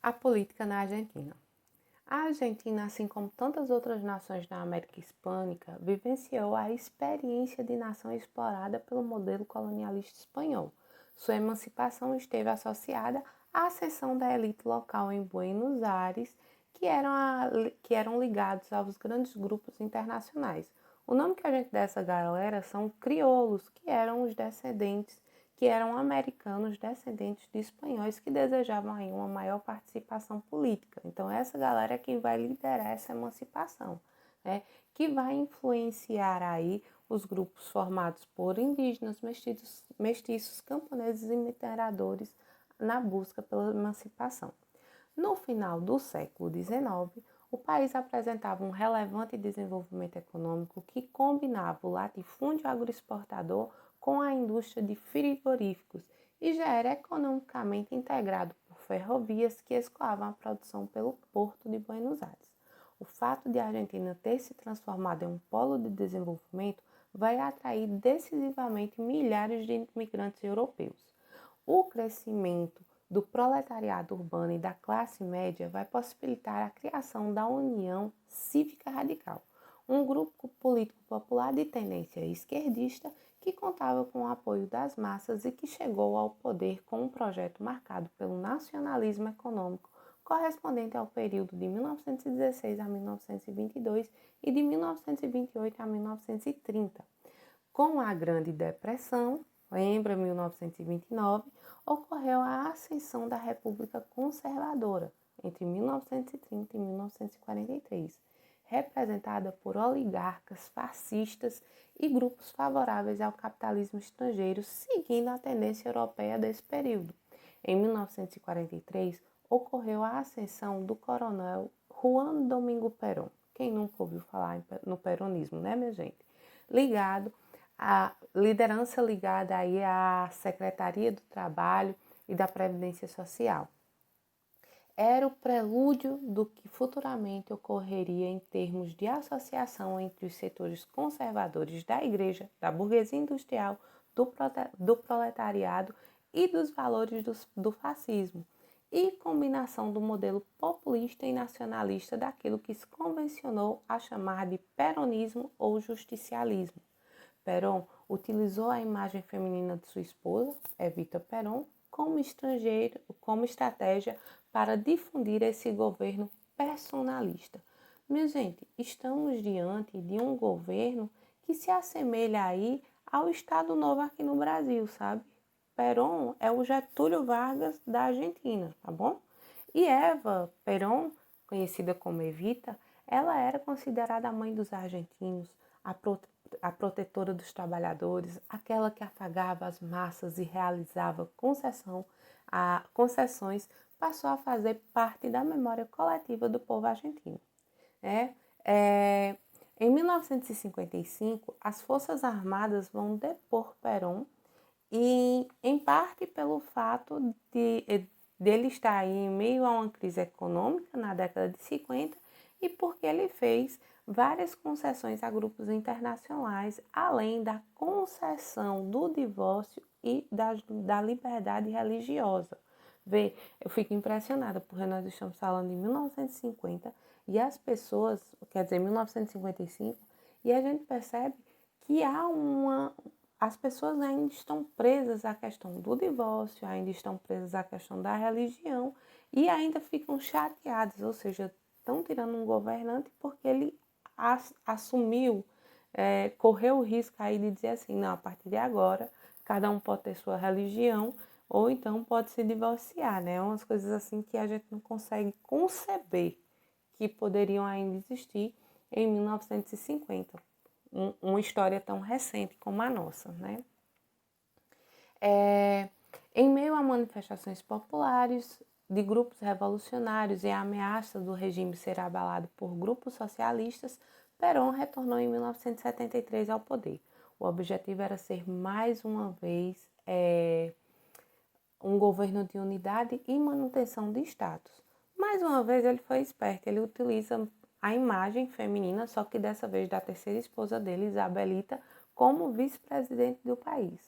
A política na Argentina. A Argentina, assim como tantas outras nações da América Hispânica, vivenciou a experiência de nação explorada pelo modelo colonialista espanhol. Sua emancipação esteve associada à ascensão da elite local em Buenos Aires, que eram ligados aos grandes grupos internacionais. O nome que a gente dá essa galera são crioulos, que eram os descendentes que eram americanos descendentes de espanhóis que desejavam aí uma maior participação política. Então, essa galera é quem vai liderar essa emancipação, né? Que vai influenciar aí os grupos formados por indígenas, mestiços, camponeses e mineradores na busca pela emancipação. No final do século XIX, o país apresentava um relevante desenvolvimento econômico que combinava o latifúndio agroexportador com a indústria de frigoríficos e já era economicamente integrado por ferrovias que escoavam a produção pelo Porto de Buenos Aires. O fato de a Argentina ter se transformado em um polo de desenvolvimento vai atrair decisivamente milhares de imigrantes europeus. O crescimento do proletariado urbano e da classe média vai possibilitar a criação da União Cívica Radical, um grupo político popular de tendência esquerdista que contava com o apoio das massas e que chegou ao poder com um projeto marcado pelo nacionalismo econômico correspondente ao período de 1916 a 1922 e de 1928 a 1930. Com a Grande Depressão, lembra 1929, ocorreu a ascensão da República Conservadora entre 1930 e 1943, representada por oligarcas fascistas e grupos favoráveis ao capitalismo estrangeiro, seguindo a tendência europeia desse período. Em 1943, ocorreu a ascensão do coronel Juan Domingo Perón. Quem nunca ouviu falar no peronismo, né, minha gente? A liderança ligada aí à Secretaria do Trabalho e da Previdência Social. Era o prelúdio do que futuramente ocorreria em termos de associação entre os setores conservadores da igreja, da burguesia industrial, do proletariado e dos valores do fascismo, e combinação do modelo populista e nacionalista daquilo que se convencionou a chamar de peronismo ou justicialismo. Perón utilizou a imagem feminina de sua esposa, Evita Perón, como estratégia para difundir esse governo personalista. Minha gente, estamos diante de um governo que se assemelha aí ao Estado Novo aqui no Brasil, sabe? Perón é o Getúlio Vargas da Argentina, tá bom? E Eva Perón, conhecida como Evita, ela era considerada a mãe dos argentinos, a protetora dos trabalhadores, aquela que afagava as massas e realizava concessões, passou a fazer parte da memória coletiva do povo argentino. Né? Em 1955, as Forças Armadas vão depor Perón e, em parte pelo fato dele estar aí em meio a uma crise econômica na década de 50 e porque ele fez várias concessões a grupos internacionais, além da concessão do divórcio e da liberdade religiosa. Vê, eu fico impressionada, porque nós estamos falando de 1950 e as pessoas, quer dizer, 1955, e a gente percebe que as pessoas ainda estão presas à questão do divórcio, ainda estão presas à questão da religião e ainda ficam chateadas, ou seja, estão tirando um governante porque ele assumiu, correu o risco aí de dizer assim, não, a partir de agora, cada um pode ter sua religião, ou então pode se divorciar, né? Umas coisas assim que a gente não consegue conceber que poderiam ainda existir em 1950. Uma história tão recente como a nossa, né? Em meio a manifestações populares de grupos revolucionários e a ameaça do regime ser abalado por grupos socialistas, Perón retornou em 1973 ao poder. O objetivo era ser mais uma vez um governo de unidade e manutenção de status. Mais uma vez ele foi esperto, ele utiliza a imagem feminina, só que dessa vez da terceira esposa dele, Isabelita, como vice-presidente do país.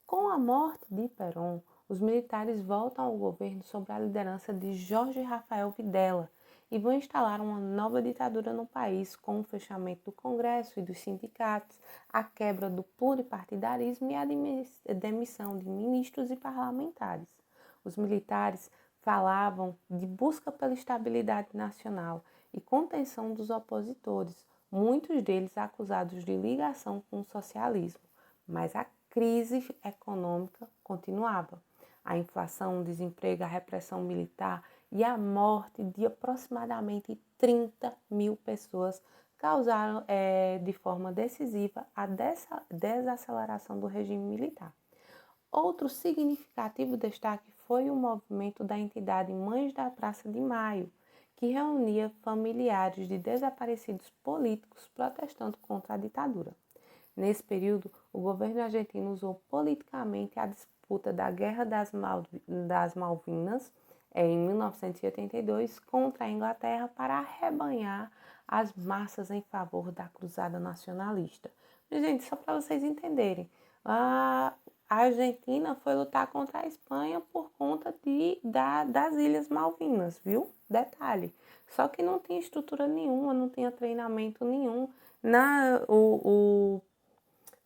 Com a morte de Perón, os militares voltam ao governo sob a liderança de Jorge Rafael Videla e vão instalar uma nova ditadura no país com o fechamento do Congresso e dos sindicatos, a quebra do pluripartidarismo e a demissão de ministros e parlamentares. Os militares falavam de busca pela estabilidade nacional e contenção dos opositores, muitos deles acusados de ligação com o socialismo. Mas a crise econômica continuava. A inflação, o desemprego, a repressão militar e a morte de aproximadamente 30 mil pessoas causaram de forma decisiva a desaceleração do regime militar. Outro significativo destaque foi o movimento da entidade Mães da Praça de Maio, que reunia familiares de desaparecidos políticos protestando contra a ditadura. Nesse período, o governo argentino usou politicamente a disputa da Guerra das Malvinas, em 1982, contra a Inglaterra para arrebanhar as massas em favor da cruzada nacionalista. Gente, só para vocês entenderem, a Argentina foi lutar contra a Espanha por conta das Ilhas Malvinas, viu? Detalhe. Só que não tinha estrutura nenhuma, não tinha treinamento nenhum.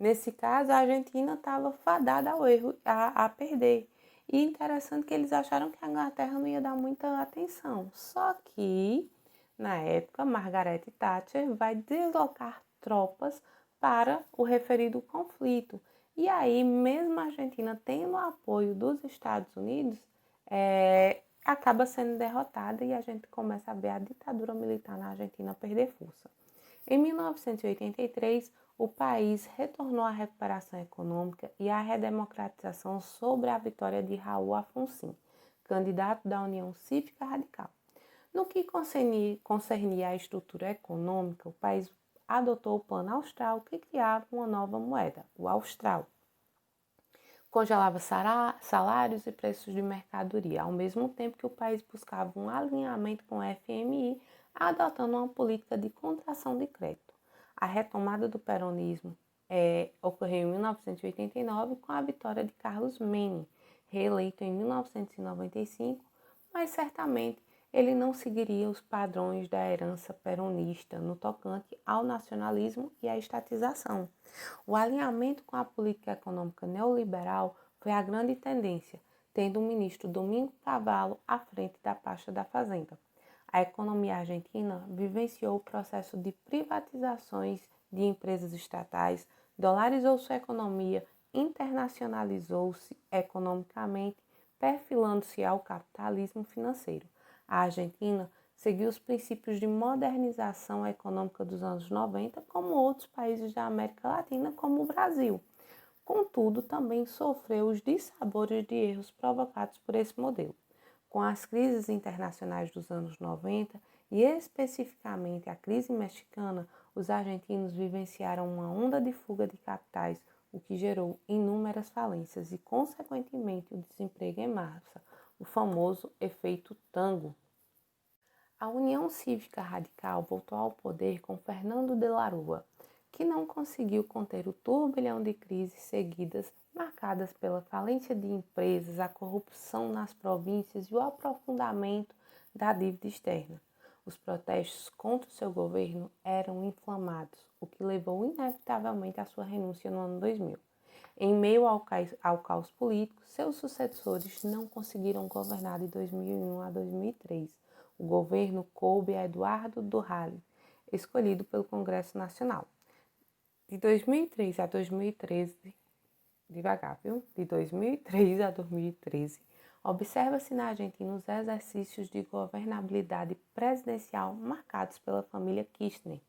Nesse caso, a Argentina estava fadada ao erro, a perder. E interessante que eles acharam que a Inglaterra não ia dar muita atenção. Só que, na época, Margaret Thatcher vai deslocar tropas para o referido conflito. E aí, mesmo a Argentina tendo o apoio dos Estados Unidos, acaba sendo derrotada e a gente começa a ver a ditadura militar na Argentina perder força. Em 1983, o país retornou à recuperação econômica e à redemocratização sobre a vitória de Raul Alfonsín, candidato da União Cívica Radical. No que concernia à estrutura econômica, o país adotou o Plano Austral, que criava uma nova moeda, o Austral. Congelava salários e preços de mercadoria, ao mesmo tempo que o país buscava um alinhamento com o FMI, adotando uma política de contração de crédito. A retomada do peronismo ocorreu em 1989 com a vitória de Carlos Menem, reeleito em 1995, mas certamente ele não seguiria os padrões da herança peronista no tocante ao nacionalismo e à estatização. O alinhamento com a política econômica neoliberal foi a grande tendência, tendo o ministro Domingos Cavallo à frente da pasta da Fazenda. A economia argentina vivenciou o processo de privatizações de empresas estatais, dolarizou sua economia, internacionalizou-se economicamente, perfilando-se ao capitalismo financeiro. A Argentina seguiu os princípios de modernização econômica dos anos 90, como outros países da América Latina, como o Brasil. Contudo, também sofreu os dissabores de erros provocados por esse modelo. Com as crises internacionais dos anos 90 e especificamente a crise mexicana, os argentinos vivenciaram uma onda de fuga de capitais, o que gerou inúmeras falências e, consequentemente, o desemprego em massa, o famoso efeito tango. A União Cívica Radical voltou ao poder com Fernando de la Rúa, que não conseguiu conter o turbilhão de crises seguidas marcadas pela falência de empresas, a corrupção nas províncias e o aprofundamento da dívida externa. Os protestos contra o seu governo eram inflamados, o que levou inevitavelmente à sua renúncia no ano 2000. Em meio ao caos político, seus sucessores não conseguiram governar de 2001 a 2003. O governo coube a Eduardo Duhalde, escolhido pelo Congresso Nacional. De 2003 a 2013, devagar, viu? De 2003 a 2013, observa-se na Argentina os exercícios de governabilidade presidencial marcados pela família Kirchner.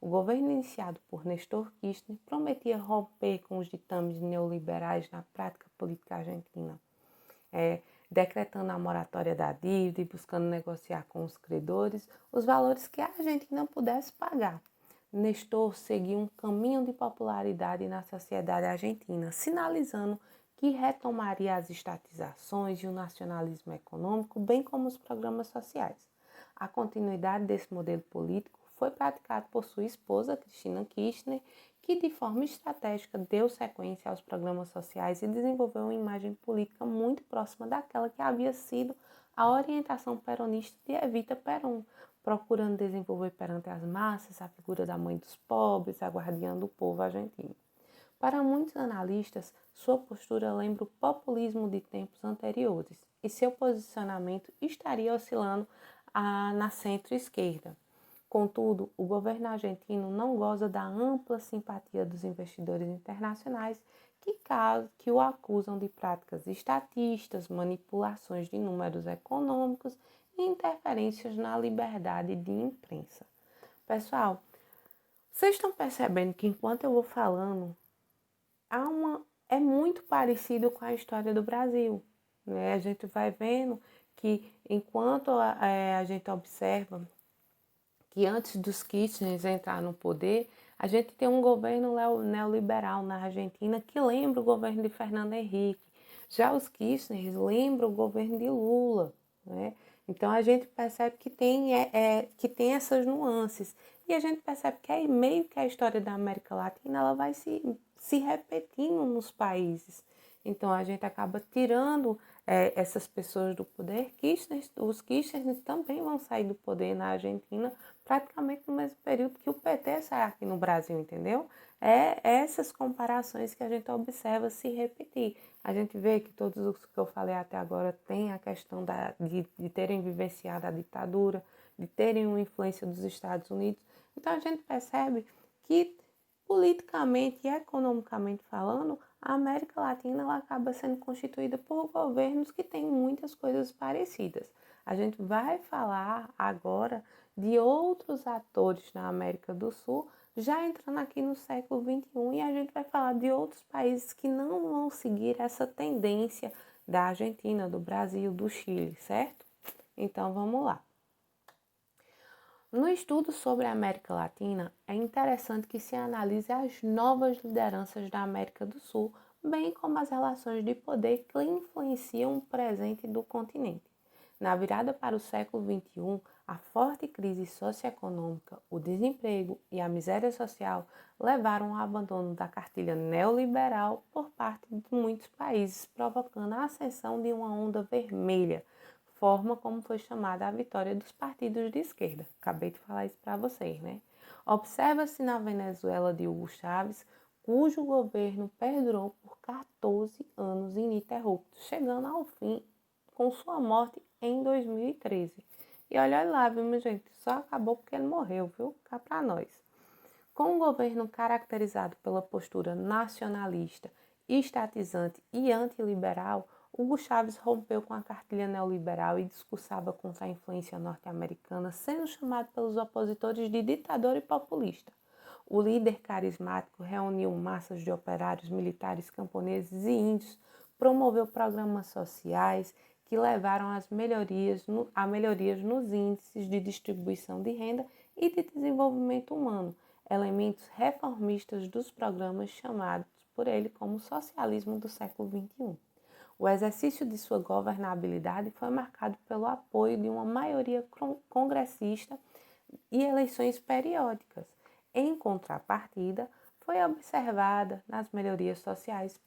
O governo iniciado por Néstor Kirchner prometia romper com os ditames neoliberais na prática política argentina, decretando a moratória da dívida e buscando negociar com os credores os valores que a Argentina pudesse pagar. Nestor seguiu um caminho de popularidade na sociedade argentina, sinalizando que retomaria as estatizações e o nacionalismo econômico, bem como os programas sociais. A continuidade desse modelo político foi praticado por sua esposa, Cristina Kirchner, que de forma estratégica deu sequência aos programas sociais e desenvolveu uma imagem política muito próxima daquela que havia sido a orientação peronista de Evita Peron, procurando desenvolver perante as massas a figura da mãe dos pobres, a guardiã do povo argentino. Para muitos analistas, sua postura lembra o populismo de tempos anteriores e seu posicionamento estaria oscilando na centro-esquerda. Contudo, o governo argentino não goza da ampla simpatia dos investidores internacionais que o acusam de práticas estatistas, manipulações de números econômicos e interferências na liberdade de imprensa. Pessoal, vocês estão percebendo que enquanto eu vou falando, é muito parecido com a história do Brasil, né? A gente vai vendo que enquanto a gente observa que antes dos Kirchner entrar no poder, a gente tem um governo neoliberal na Argentina que lembra o governo de Fernando Henrique. Já os Kirchner lembram o governo de Lula, né? Então a gente percebe que tem essas nuances. E a gente percebe que é meio que a história da América Latina ela vai se repetindo nos países. Então a gente acaba tirando essas pessoas do poder. Os Kirchner também vão sair do poder na Argentina praticamente no mesmo período que o PT sai aqui no Brasil, entendeu? É essas comparações que a gente observa se repetir. A gente vê que todos os que eu falei até agora têm a questão de terem vivenciado a ditadura, de terem uma influência dos Estados Unidos. Então a gente percebe que politicamente e economicamente falando, a América Latina ela acaba sendo constituída por governos que têm muitas coisas parecidas. A gente vai falar agora de outros atores na América do Sul, já entrando aqui no século XXI, e a gente vai falar de outros países que não vão seguir essa tendência da Argentina, do Brasil, do Chile, certo? Então vamos lá. No estudo sobre a América Latina, é interessante que se analise as novas lideranças da América do Sul, bem como as relações de poder que influenciam o presente do continente. Na virada para o século XXI, a forte crise socioeconômica, o desemprego e a miséria social levaram ao abandono da cartilha neoliberal por parte de muitos países, provocando a ascensão de uma onda vermelha, forma como foi chamada a vitória dos partidos de esquerda. Acabei de falar isso para vocês, né? Observa-se na Venezuela de Hugo Chávez, cujo governo perdurou por 14 anos ininterruptos, chegando ao fim com sua morte em 2013. E olha lá, viu, minha gente? Só acabou porque ele morreu, viu? Cá pra nós. Com um governo caracterizado pela postura nacionalista, estatizante e antiliberal, Hugo Chávez rompeu com a cartilha neoliberal e discursava contra a influência norte-americana, sendo chamado pelos opositores de ditador e populista. O líder carismático reuniu massas de operários, militares, camponeses e índios, promoveu programas sociais que levaram a melhorias nos índices de distribuição de renda e de desenvolvimento humano, elementos reformistas dos programas chamados por ele como socialismo do século XXI. O exercício de sua governabilidade foi marcado pelo apoio de uma maioria congressista e eleições periódicas. Em contrapartida, foi observada nas melhorias sociais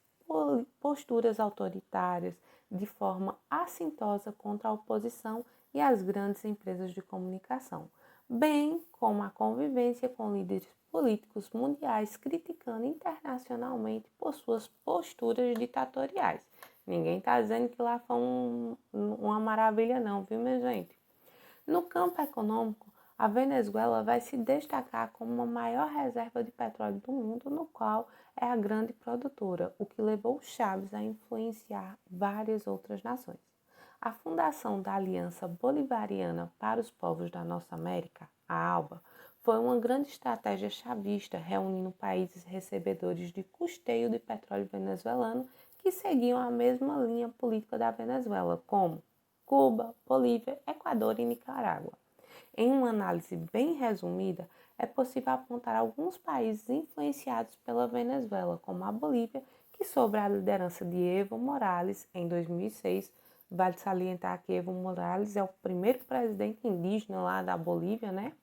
posturas autoritárias de forma assintosa contra a oposição e as grandes empresas de comunicação, bem como a convivência com líderes políticos mundiais criticando internacionalmente por suas posturas ditatoriais. Ninguém está dizendo que lá foi uma maravilha não, viu, minha gente? No campo econômico, a Venezuela vai se destacar como a maior reserva de petróleo do mundo, no qual é a grande produtora, o que levou Chávez a influenciar várias outras nações. A fundação da Aliança Bolivariana para os Povos da Nossa América, a ALBA, foi uma grande estratégia chavista, reunindo países recebedores de custeio de petróleo venezuelano que seguiam a mesma linha política da Venezuela, como Cuba, Bolívia, Equador e Nicarágua. Em uma análise bem resumida, é possível apontar alguns países influenciados pela Venezuela, como a Bolívia, que sob a liderança de Evo Morales, em 2006, vale salientar que Evo Morales é o primeiro presidente indígena lá da Bolívia, né?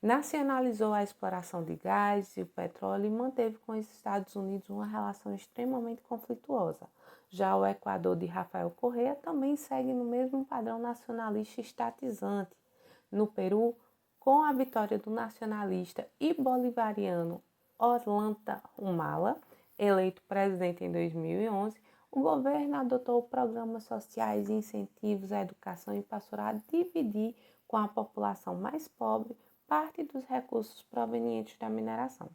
nacionalizou a exploração de gás e o petróleo e manteve com os Estados Unidos uma relação extremamente conflituosa. Já o Equador de Rafael Correa também segue no mesmo padrão nacionalista estatizante. No Peru, com a vitória do nacionalista e bolivariano Ollanta Humala, eleito presidente em 2011, o governo adotou programas sociais e incentivos à educação e passou a dividir com a população mais pobre parte dos recursos provenientes da mineração.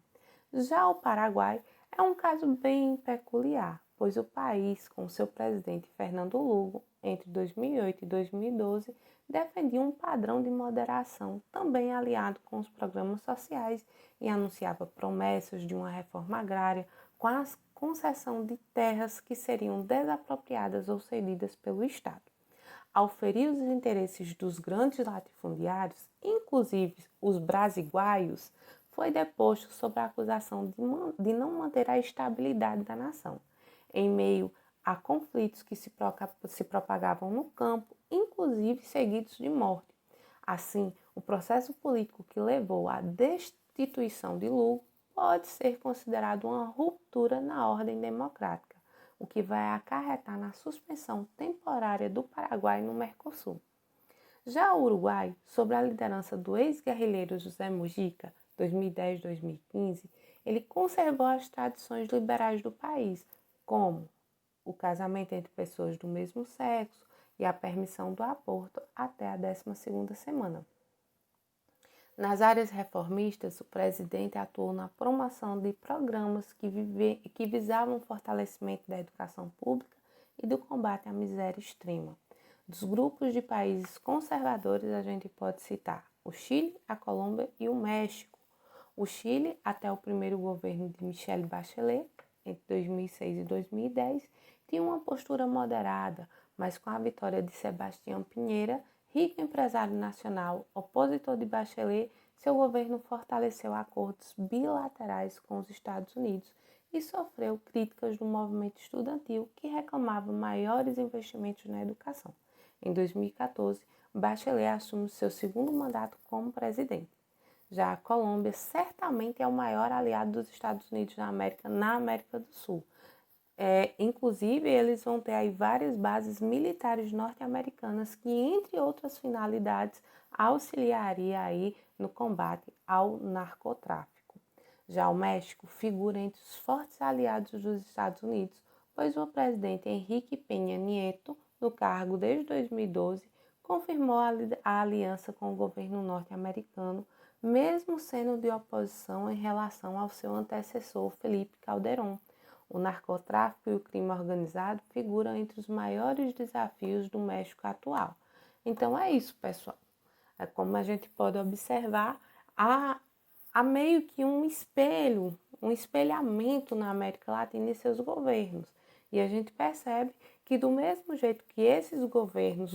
Já o Paraguai é um caso bem peculiar, pois o país, com seu presidente Fernando Lugo, entre 2008 e 2012, defendia um padrão de moderação, também aliado com os programas sociais, e anunciava promessas de uma reforma agrária com a concessão de terras que seriam desapropriadas ou cedidas pelo Estado. Ao ferir os interesses dos grandes latifundiários, inclusive os brasiguaios, foi deposto sob a acusação de não manter a estabilidade da nação, em meio a conflitos que se propagavam no campo, inclusive seguidos de morte. Assim, o processo político que levou à destituição de Lugo pode ser considerado uma ruptura na ordem democrática, o que vai acarretar na suspensão temporária do Paraguai no Mercosul. Já o Uruguai, sob a liderança do ex-guerrilheiro José Mujica, 2010-2015, ele conservou as tradições liberais do país, como o casamento entre pessoas do mesmo sexo e a permissão do aborto até a 12ª semana. Nas áreas reformistas, o presidente atuou na promoção de programas que visavam o fortalecimento da educação pública e do combate à miséria extrema. Dos grupos de países conservadores, a gente pode citar o Chile, a Colômbia e o México. O Chile, até o primeiro governo de Michelle Bachelet, entre 2006 e 2010, tinha uma postura moderada, mas com a vitória de Sebastião Pinheira, rico empresário nacional, opositor de Bachelet, seu governo fortaleceu acordos bilaterais com os Estados Unidos e sofreu críticas do movimento estudantil que reclamava maiores investimentos na educação. Em 2014, Bachelet assume seu segundo mandato como presidente. Já a Colômbia certamente é o maior aliado dos Estados Unidos na América do Sul. Inclusive, eles vão ter aí várias bases militares norte-americanas que, entre outras finalidades, auxiliaria aí no combate ao narcotráfico. Já o México figura entre os fortes aliados dos Estados Unidos, pois o presidente Enrique Peña Nieto, no cargo desde 2012, confirmou a aliança com o governo norte-americano, mesmo sendo de oposição em relação ao seu antecessor Felipe Calderón. O narcotráfico e o crime organizado figuram entre os maiores desafios do México atual. Então é isso, pessoal. Como a gente pode observar, há meio que um espelhamento na América Latina e seus governos. E a gente percebe que do mesmo jeito que esses governos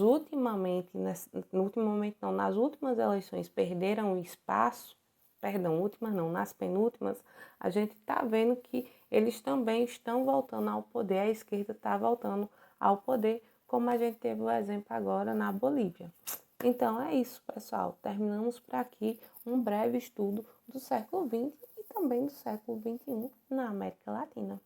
nas últimas eleições perderam espaço, nas penúltimas, a gente está vendo que eles também estão voltando ao poder, a esquerda está voltando ao poder, como a gente teve o exemplo agora na Bolívia. Então é isso, pessoal. Terminamos por aqui um breve estudo do século XX e também do século XXI na América Latina.